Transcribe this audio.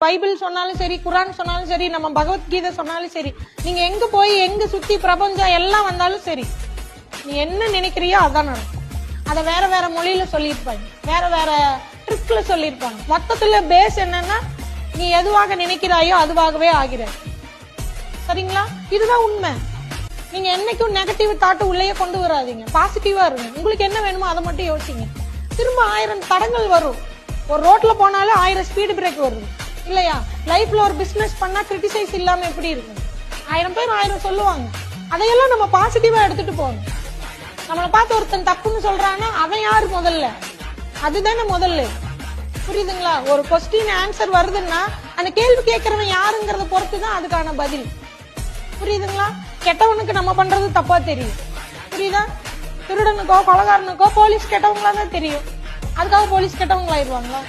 Bible சொன்னாலும் சரி, குரான் சொன்னாலும் சரி, நம்ம பகவத்கீதை சொன்னாலும் சரி, நீங்க எங்க போய் எங்க சுத்தி பிரபஞ்சம் எல்லாம் வந்தாலும் சரி, நீ என்ன நினைக்கிறியோ அதான் நடக்கும். அத வேற வேற மொழியில சொல்லியிருப்பாங்க, வேற வேற ட்ரிக்ல சொல்லியிருப்பாங்க. மொத்தத்துல பேஸ் என்னன்னா, நீ எதுவாக நினைக்கிறாயோ அதுவாகவே ஆகிறாய். சரிங்களா? இதுதான் உண்மை. நீங்க என்னைக்கும் நெகட்டிவ் தாட் உள்ளே கொண்டு வராதீங்க. பாசிட்டிவா இருங்க. உங்களுக்கு என்ன வேணுமோ அதை மட்டும் யோசிங்க. திரும்ப 1000 தடங்கள் வரும். ஒரு ரோட்ல போனாலும் 1000 ஸ்பீடு பிரேக் வருது இல்லையா? லைஃப்ல ஒரு பிசினஸ் பண்ணா கிரிட்டிசைஸ் இல்லாம எப்படி இருக்கும்? 1000 பேர் 1000 சொல்லுவாங்க. அதையெல்லாம் நம்ம பாசிட்டிவா எடுத்துட்டு போகணும். நம்மளை பார்த்து ஒருத்தன் தப்புன்னு சொல்றான்னா அவன் யாரு முதல்ல? அதுதானே முதல்ல. புரியுதுங்களா? ஒரு கொஸ்டின் ஆன்சர் வருதுன்னா அந்த கேள்வி கேட்கறவன் யாருங்கிறத பொறுத்துதான் அதுக்கான பதில். புரியுதுங்களா? கெட்டவனுக்கு நம்ம பண்றது தப்பா தெரியும். புரியுதா? திருடனுக்கோ கொலகாரனுக்கோ போலீஸ் கெட்டவங்களா தான் தெரியும். அதுக்காக போலீஸ் கெட்டவங்களாயிருவாங்களா?